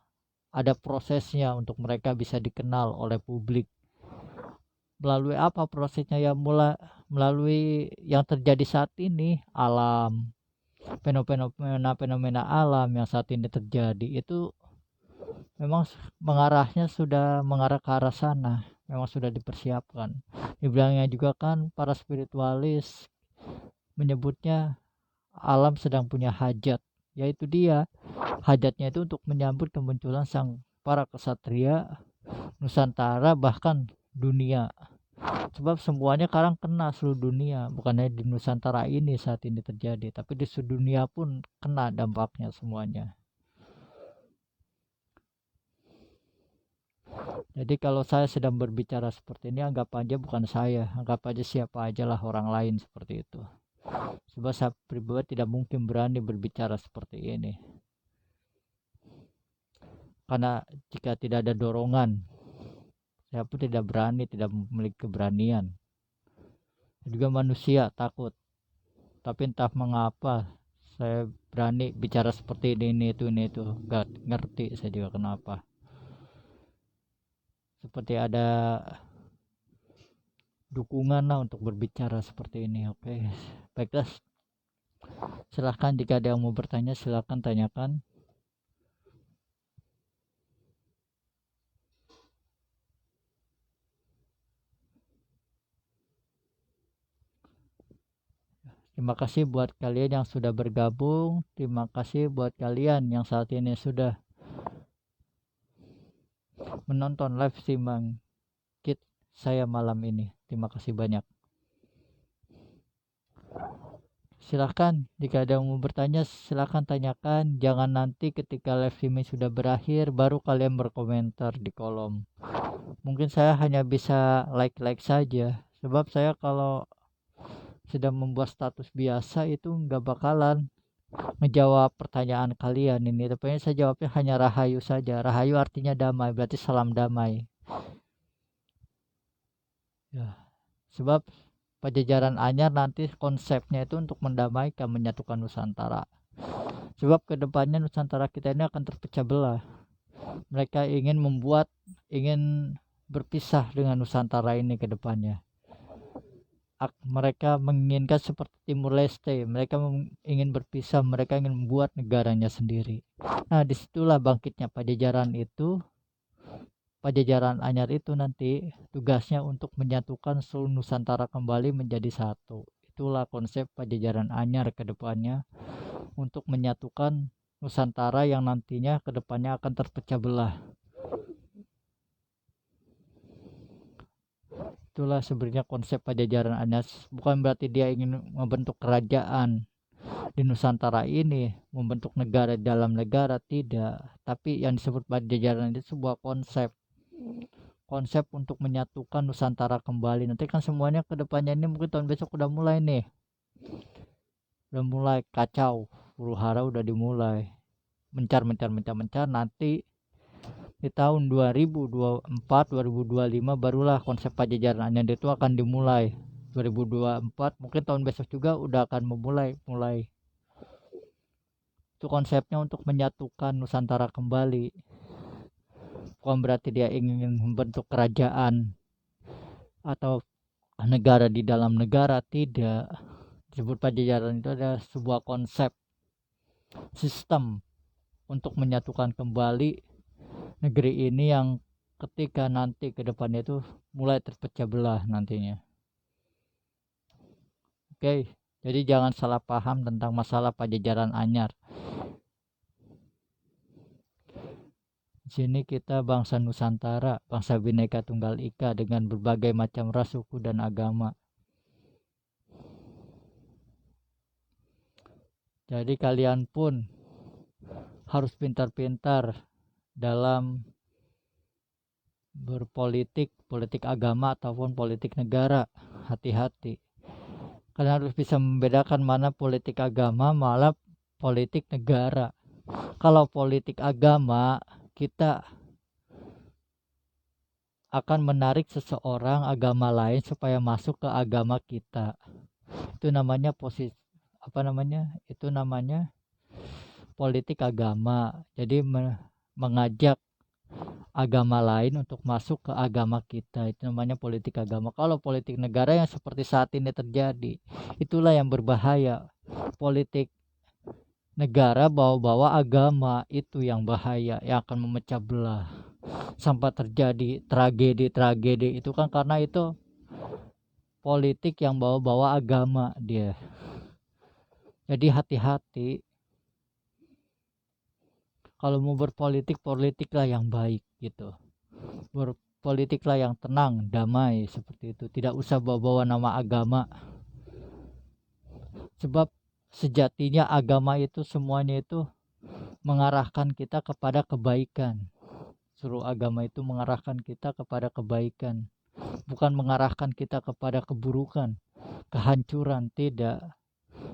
Ada prosesnya untuk mereka bisa dikenal oleh publik. Melalui apa prosesnya? Ya melalui yang terjadi saat ini, alam, fenomena alam yang saat ini terjadi itu memang mengarahnya sudah mengarah ke arah sana, memang sudah dipersiapkan. Dibilangnya juga kan para spiritualis menyebutnya alam sedang punya hajat, yaitu dia hajatnya itu untuk menyambut kemunculan sang para kesatria Nusantara bahkan dunia. Sebab semuanya sekarang kena seluruh dunia, bukan hanya di Nusantara ini saat ini terjadi, tapi di seluruh dunia pun kena dampaknya semuanya. Jadi kalau saya sedang berbicara seperti ini, anggap aja bukan saya, anggap aja siapa aja lah orang lain seperti itu. Sebab saya pribadi tidak mungkin berani berbicara seperti ini. Karena jika tidak ada dorongan, saya pun tidak berani, tidak memiliki keberanian. Juga manusia takut, tapi entah mengapa saya berani bicara seperti ini itu gak ngerti saya juga kenapa. Seperti ada dukungan lah untuk berbicara seperti ini. Oke, baiklah, silahkan jika ada yang mau bertanya silahkan tanyakan. Terima kasih buat kalian yang sudah bergabung. Terima kasih buat kalian yang saat ini sudah menonton live streaming saya malam ini. Terima kasih banyak. Silahkan jika ada yang mau bertanya silahkan tanyakan. Jangan nanti ketika live streaming sudah berakhir baru kalian berkomentar di kolom. Mungkin saya hanya bisa like saja. Sebab saya kalau sedang membuat status biasa itu nggak bakalan menjawab pertanyaan kalian ini, tapi saya jawabnya hanya rahayu saja. Rahayu artinya damai, berarti salam damai ya. Sebab Pajajaran Anyar nanti konsepnya itu untuk mendamaikan, menyatukan Nusantara. Sebab kedepannya Nusantara kita ini akan terpecah belah. Mereka ingin berpisah dengan Nusantara ini ke depannya. Mereka menginginkan seperti Timur Leste, mereka ingin berpisah, mereka ingin membuat negaranya sendiri. Nah disitulah bangkitnya Pajajaran itu. Pajajaran Anyar itu nanti tugasnya untuk menyatukan seluruh Nusantara kembali menjadi satu. Itulah konsep Pajajaran Anyar ke depannya, untuk menyatukan Nusantara yang nantinya ke depannya akan terpecah belah. Itulah sebenarnya konsep Pajajaran Anyar. Bukan berarti dia ingin membentuk kerajaan di Nusantara ini, membentuk negara dalam negara, tidak. Tapi yang disebut Pajajaran itu sebuah konsep untuk menyatukan Nusantara kembali. Nanti kan semuanya ke depannya ini mungkin tahun besok udah mulai nih. Udah mulai kacau, huru-hara udah dimulai. Mencar nanti di tahun 2024 2025 barulah konsep Pajajaran Anyar itu akan dimulai. 2024 mungkin tahun besok juga udah akan mulai itu konsepnya untuk menyatukan Nusantara kembali. Bukan berarti dia ingin membentuk kerajaan atau negara di dalam negara, tidak. Disebut pajajaran itu adalah sebuah konsep sistem untuk menyatukan kembali negeri ini yang ketika nanti ke depannya itu mulai terpecah belah nantinya. Oke, jadi jangan salah paham tentang masalah pajajaran anyar. Di sini kita bangsa Nusantara, bangsa Bhinneka Tunggal Ika dengan berbagai macam ras, suku, dan agama. Jadi kalian pun harus pintar-pintar dalam berpolitik, politik agama ataupun politik negara. Hati-hati. Kalian harus bisa membedakan mana politik agama malah politik negara. Kalau politik agama, kita akan menarik seseorang agama lain supaya masuk ke agama kita. Itu namanya itu namanya politik agama. Jadi mengajak agama lain untuk masuk ke agama kita, itu namanya politik agama. Kalau politik negara yang seperti saat ini terjadi, itulah yang berbahaya. Politik negara bawa-bawa agama, itu yang bahaya, yang akan memecah belah sampai terjadi tragedi itu kan karena itu politik yang bawa-bawa agama dia. Jadi hati-hati kalau mau berpolitik, politiklah yang baik gitu. Berpolitiklah yang tenang, damai seperti itu. Tidak usah bawa-bawa nama agama. Sebab sejatinya agama itu semuanya itu mengarahkan kita kepada kebaikan. Seluruh agama itu mengarahkan kita kepada kebaikan, bukan mengarahkan kita kepada keburukan, kehancuran, tidak.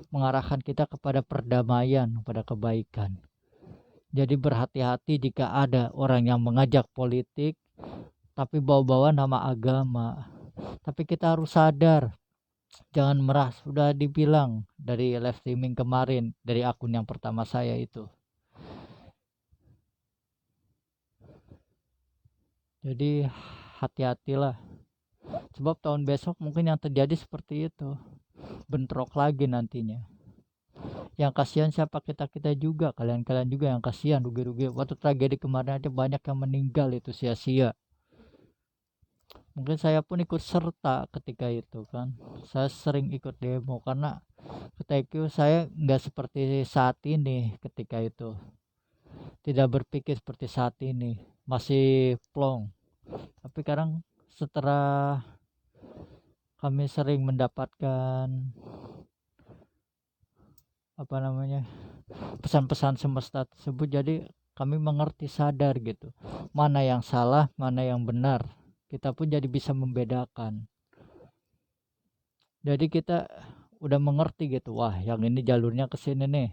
Mengarahkan kita kepada perdamaian, kepada kebaikan. Jadi berhati-hati jika ada orang yang mengajak politik tapi bawa-bawa nama agama. Tapi kita harus sadar, jangan meras. Sudah dibilang dari live streaming kemarin dari akun yang pertama saya itu. Jadi hati-hatilah. Sebab tahun besok mungkin yang terjadi seperti itu. Bentrok lagi nantinya. Yang kasihan siapa, kita juga, kalian juga yang kasihan, rugi-rugi. Waktu tragedi kemarin aja banyak yang meninggal, itu sia-sia. Mungkin saya pun ikut serta ketika itu kan. Saya sering ikut demo karena ketika itu saya nggak seperti saat ini. Ketika itu tidak berpikir seperti saat ini, masih plong. Tapi sekarang setelah kami sering mendapatkan pesan-pesan semesta tersebut, jadi kami mengerti, sadar gitu, mana yang salah, mana yang benar. Kita pun jadi bisa membedakan. Jadi kita udah mengerti gitu, wah yang ini jalurnya ke sini nih,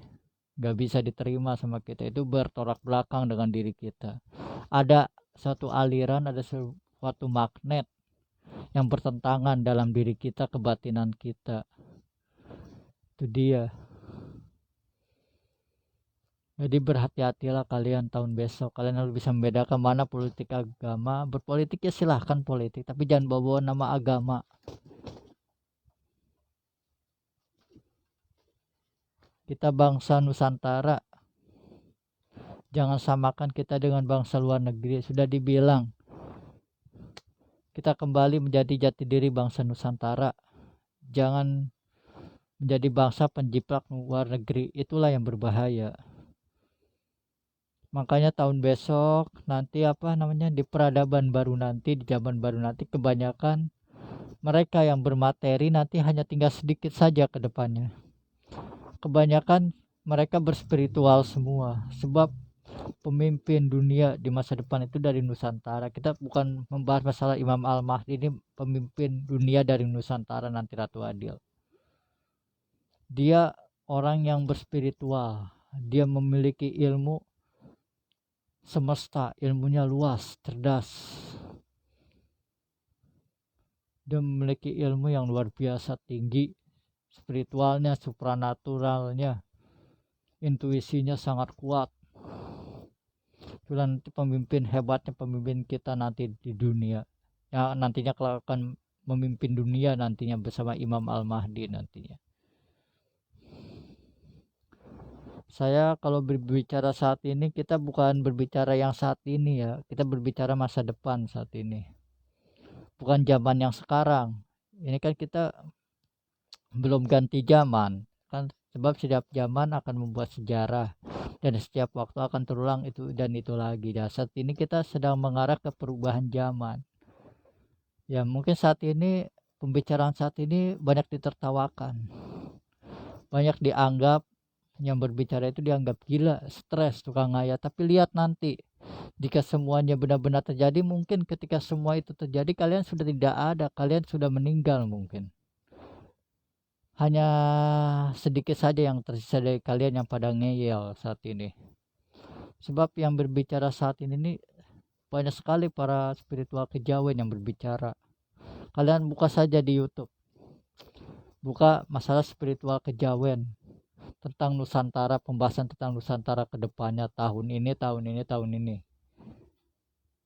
nggak bisa diterima sama kita, itu bertolak belakang dengan diri kita. Ada suatu aliran, ada suatu magnet yang bertentangan dalam diri kita, kebatinan kita. Itu dia. Jadi berhati-hatilah kalian tahun besok. Kalian harus bisa membedakan mana politik agama. Berpolitik ya silahkan politik, tapi jangan bawa nama agama. Kita bangsa Nusantara, jangan samakan kita dengan bangsa luar negeri. Sudah dibilang, kita kembali menjadi jati diri bangsa Nusantara. Jangan menjadi bangsa penjiplak luar negeri. Itulah yang berbahaya. Makanya tahun besok nanti di peradaban baru nanti, di zaman baru nanti, kebanyakan mereka yang bermateri nanti hanya tinggal sedikit saja ke depannya. Kebanyakan mereka berspiritual semua. Sebab pemimpin dunia di masa depan itu dari Nusantara. Kita bukan membahas masalah Imam Al-Mahdi, ini pemimpin dunia dari Nusantara nanti, Ratu Adil. Dia orang yang berspiritual. Dia memiliki ilmu semesta, ilmunya luas, cerdas. Dia memiliki ilmu yang luar biasa tinggi, spiritualnya, supranaturalnya, intuisinya sangat kuat. Itu nanti pemimpin hebatnya, pemimpin kita nanti di dunia, yang nantinya akan memimpin dunia nantinya bersama Imam Al-Mahdi nantinya. Saya kalau berbicara saat ini, kita bukan berbicara yang saat ini ya, kita berbicara masa depan saat ini, bukan zaman yang sekarang. Ini kan kita belum ganti zaman kan, sebab setiap zaman akan membuat sejarah dan setiap waktu akan terulang itu dan itu lagi. Dan saat ini kita sedang mengarah ke perubahan zaman. Ya mungkin saat ini, pembicaraan saat ini banyak ditertawakan, banyak dianggap, yang berbicara itu dianggap gila, stres, tukang ngayat. Tapi lihat nanti, jika semuanya benar-benar terjadi, mungkin ketika semua itu terjadi kalian sudah tidak ada, kalian sudah meninggal mungkin. Hanya sedikit saja yang tersisa dari kalian yang pada ngeyel saat ini. Sebab yang berbicara saat ini nih banyak sekali para spiritual kejawen yang berbicara. Kalian buka saja di YouTube, buka masalah spiritual kejawen tentang Nusantara, pembahasan tentang Nusantara ke depannya, tahun ini.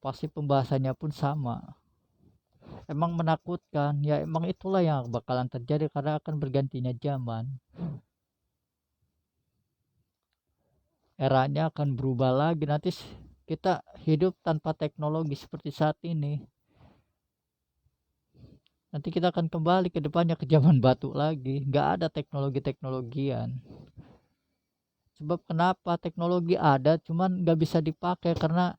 Pasti pembahasannya pun sama. Emang menakutkan? Ya emang itulah yang bakalan terjadi karena akan bergantinya zaman. Eranya akan berubah lagi. Nanti kita hidup tanpa teknologi seperti saat ini. Nanti kita akan kembali ke depannya ke zaman batu lagi. Nggak ada teknologi-teknologian. Sebab kenapa? Teknologi ada, cuman nggak bisa dipakai karena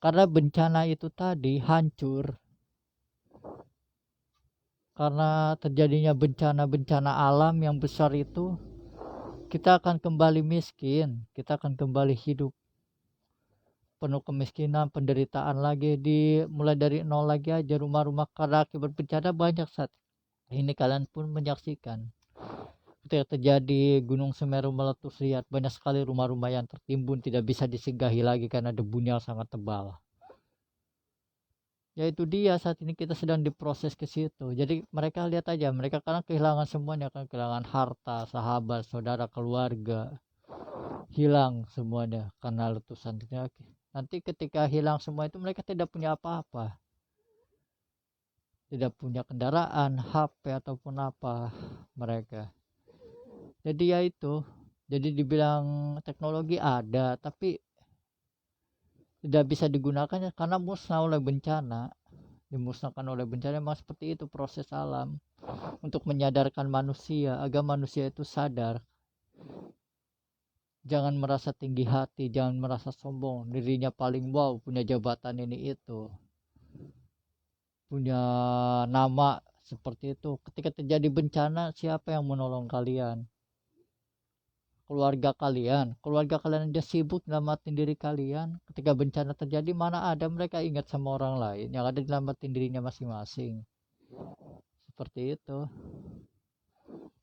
bencana itu tadi hancur. Karena terjadinya bencana-bencana alam yang besar itu, kita akan kembali miskin, kita akan kembali hidup penuh kemiskinan, penderitaan lagi, mulai dari nol lagi aja. Rumah-rumah karena akibat bencana banyak saat ini, kalian pun menyaksikan ketika terjadi Gunung Semeru meletus, lihat banyak sekali rumah-rumah yang tertimbun, tidak bisa disinggahi lagi karena debunya sangat tebal. Ya itu dia, saat ini kita sedang diproses ke situ. Jadi mereka lihat aja, mereka karena kehilangan semuanya, kan kehilangan harta, sahabat, saudara, keluarga, hilang semuanya karena letusan. Nanti ketika hilang semua itu, mereka tidak punya apa-apa, tidak punya kendaraan, HP ataupun apa mereka. Jadi ya itu, jadi dibilang teknologi ada tapi tidak bisa digunakan karena musnah oleh bencana. Dimusnahkan oleh bencana. Memang seperti itu proses alam untuk menyadarkan manusia agar manusia itu sadar. Jangan merasa tinggi hati, jangan merasa sombong, dirinya paling wow, punya jabatan ini itu, punya nama seperti itu. Ketika terjadi bencana, siapa yang menolong kalian? Keluarga kalian dia sibuk nyelamatin diri kalian. Ketika bencana terjadi, mana ada mereka ingat sama orang lain, yang ada nyelamatin dirinya masing-masing. Seperti itu.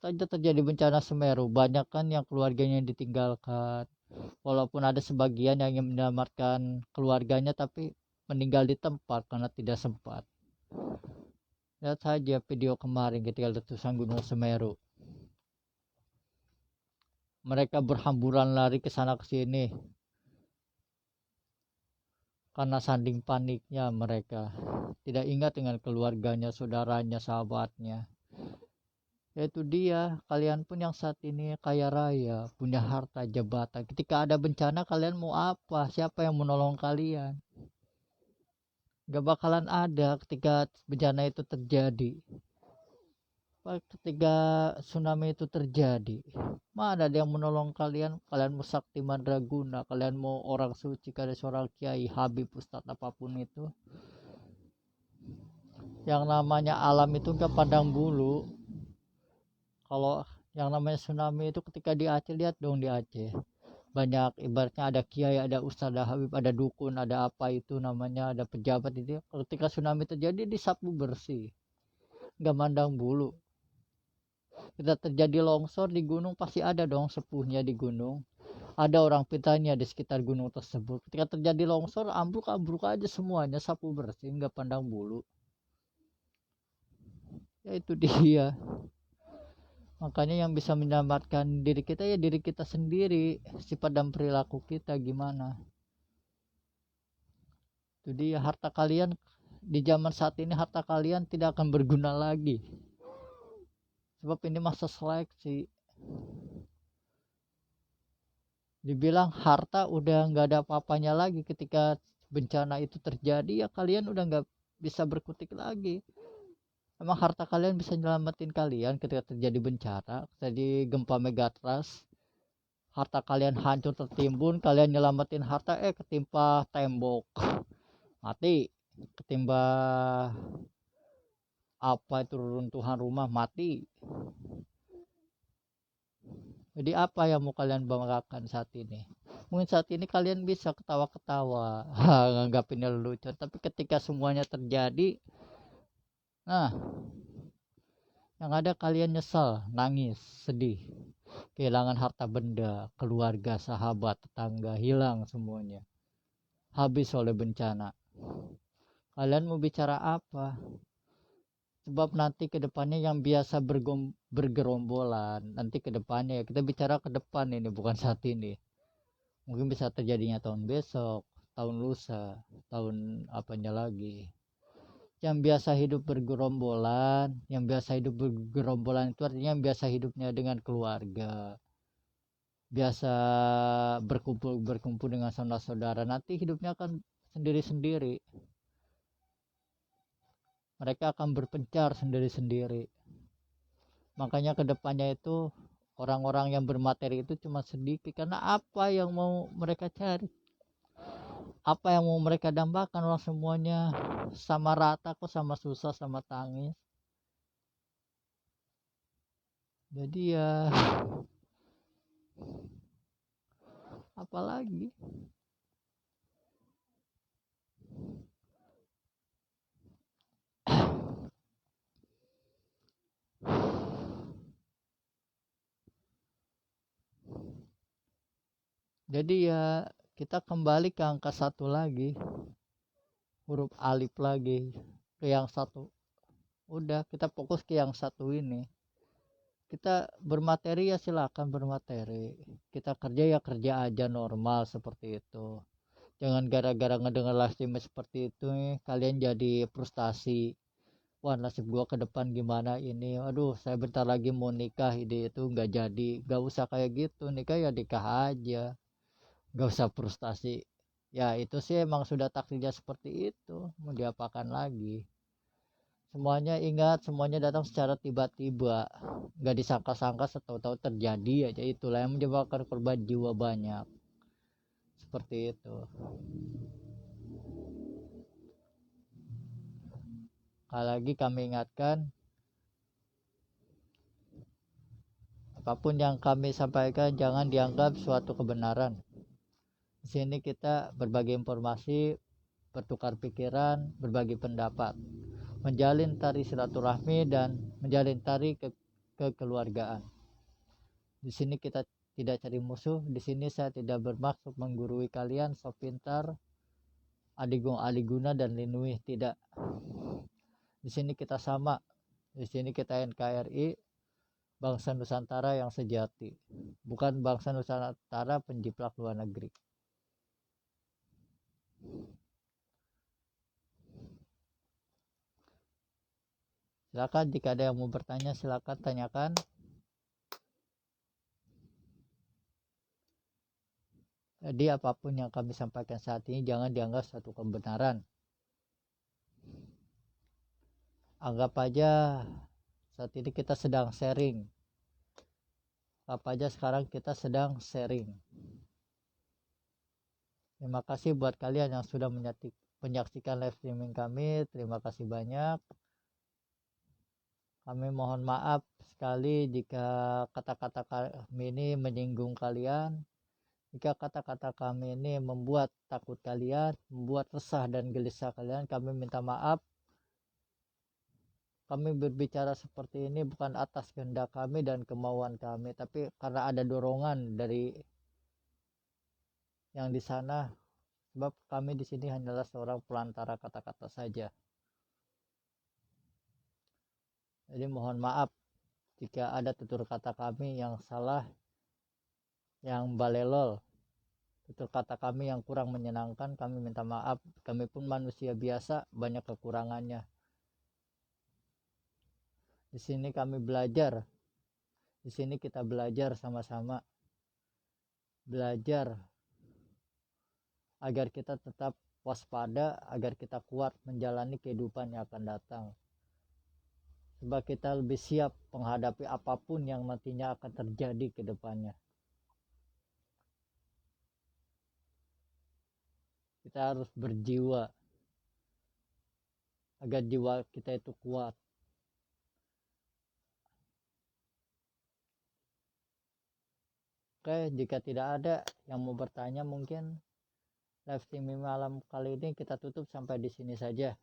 Saja terjadi bencana Semeru, banyak kan yang keluarganya ditinggalkan. Walaupun ada sebagian yang ingin menyelamatkan keluarganya, tapi meninggal di tempat karena tidak sempat. Lihat saja video kemarin ketika letusan Gunung Semeru. Mereka berhamburan lari ke sana ke sini karena saking paniknya mereka. Tidak ingat dengan keluarganya, saudaranya, sahabatnya. Yaitu dia, kalian pun yang saat ini kaya raya, punya harta, jabatan. Ketika ada bencana, kalian mau apa? Siapa yang menolong kalian? Gak bakalan ada ketika bencana itu terjadi. Ketika tsunami itu terjadi, mana ada yang menolong kalian? Kalian mau sakti mandraguna, kalian mau orang suci, kalian seorang kiai, habib, ustadz, apapun itu. Yang namanya alam itu gak pandang bulu. Kalau yang namanya tsunami itu ketika di Aceh, lihat dong di Aceh. Banyak ibaratnya ada kiai, ada ustadz, ada habib, ada dukun, ada apa itu namanya, ada pejabat itu. Ketika tsunami terjadi disapu bersih. Gak mandang bulu. Ketika terjadi longsor di gunung, pasti ada dong sepuhnya di gunung. Ada orang pintarnya di sekitar gunung tersebut. Ketika terjadi longsor, ambruk aja semuanya, sapu bersih, nggak pandang bulu. Ya itu dia. Makanya yang bisa menyelamatkan diri kita ya diri kita sendiri. Sifat dan perilaku kita gimana. Itu dia, harta kalian di zaman saat ini harta kalian tidak akan berguna lagi, sebab ini masa seleksi. Dibilang harta udah nggak ada apa-apanya lagi ketika bencana itu terjadi, ya kalian udah nggak bisa berkutik lagi. Emang harta kalian bisa nyelamatin kalian ketika terjadi bencana, terjadi gempa megatrust, harta kalian hancur tertimbun, kalian nyelamatin harta, ketimpa tembok mati, ketimpa apa itu runtuhan rumah mati. Jadi apa yang mau kalian banggakan saat ini? Mungkin saat ini kalian bisa ketawa-ketawa, nganggapinnya lucu, tapi ketika semuanya terjadi, nah, yang ada kalian nyesal, nangis, sedih, kehilangan harta benda, keluarga, sahabat, tetangga, hilang semuanya, habis oleh bencana. Kalian mau bicara apa? Sebab nanti kedepannya yang biasa bergerombolan, nanti kedepannya ya kita bicara ke depan ini, bukan saat ini. Mungkin bisa terjadinya tahun besok, tahun lusa, tahun apanya lagi. Yang biasa hidup bergerombolan, yang biasa hidup bergerombolan itu artinya yang biasa hidupnya dengan keluarga, biasa berkumpul dengan saudara-saudara, nanti hidupnya akan sendiri-sendiri. Mereka akan berpencar sendiri-sendiri. Makanya kedepannya itu orang-orang yang bermateri itu cuma sedikit, karena apa yang mau mereka cari, apa yang mau mereka dambakan, orang semuanya sama rata kok, sama susah, sama tangis. Jadi ya apalagi. Jadi ya kita kembali ke angka 1 lagi, huruf alif lagi, ke yang 1. Udah, kita fokus ke yang 1 ini. Kita bermateri ya silakan bermateri, kita kerja ya kerja aja normal seperti itu. Jangan gara-gara ngedengar live stream seperti itu nih kalian jadi frustasi. Wah, nasib gua ke depan gimana ini, aduh saya bentar lagi mau nikah, ide itu nggak jadi. Gak usah kayak gitu, nikah ya nikah aja, gak usah frustasi. Ya itu sih emang sudah takdirnya seperti itu, mau diapakan lagi. Semuanya ingat, semuanya datang secara tiba-tiba, nggak disangka-sangka, setahu-tahu terjadi aja. Itulah yang menyebabkan korban jiwa banyak, seperti itu. Sekali lagi kami ingatkan, apapun yang kami sampaikan jangan dianggap suatu kebenaran. Di sini kita berbagi informasi, bertukar pikiran, berbagi pendapat, menjalin tali silaturahmi dan menjalin tali kekeluargaan. Di sini kita tidak cari musuh. Di sini saya tidak bermaksud menggurui kalian sok pintar, adiguna dan linui, tidak. Di sini kita sama. Di sini kita NKRI, bangsa Nusantara yang sejati, bukan bangsa Nusantara penjiplak luar negeri. Silakan jika ada yang mau bertanya, silakan tanyakan. Jadi apapun yang kami sampaikan saat ini jangan dianggap suatu kebenaran. Anggap aja saat ini kita sedang sharing. Apa aja sekarang kita sedang sharing. Terima kasih buat kalian yang sudah menyaksikan live streaming kami. Terima kasih banyak. Kami mohon maaf sekali jika kata-kata kami ini menyinggung kalian. Jika kata-kata kami ini membuat takut kalian, membuat resah dan gelisah kalian, kami minta maaf. Kami berbicara seperti ini bukan atas kehendak kami dan kemauan kami, tapi karena ada dorongan dari yang di sana. Sebab kami di sini hanyalah seorang pelantara kata-kata saja. Jadi mohon maaf jika ada tutur kata kami yang salah, yang balelol. Itu kata kami yang kurang menyenangkan, kami minta maaf. Kami pun manusia biasa, banyak kekurangannya. Di sini kami belajar. Di sini kita belajar sama-sama. Belajar agar kita tetap waspada, agar kita kuat menjalani kehidupan yang akan datang. Sebab kita lebih siap menghadapi apapun yang nantinya akan terjadi ke depannya. Kita harus berjiwa agar jiwa kita itu kuat. Oke, jika tidak ada yang mau bertanya, mungkin live streaming malam kali ini kita tutup sampai di sini saja.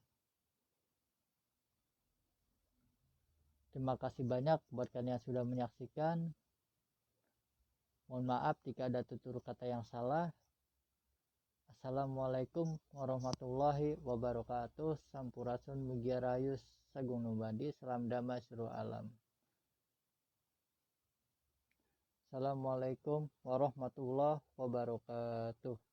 Terima kasih banyak buat kalian yang sudah menyaksikan. Mohon maaf jika ada tutur kata yang salah. Assalamualaikum warahmatullahi wabarakatuh. Sampurasun mugia rayu sagung nubadi. Salam damai seluruh alam. Assalamualaikum warahmatullahi wabarakatuh.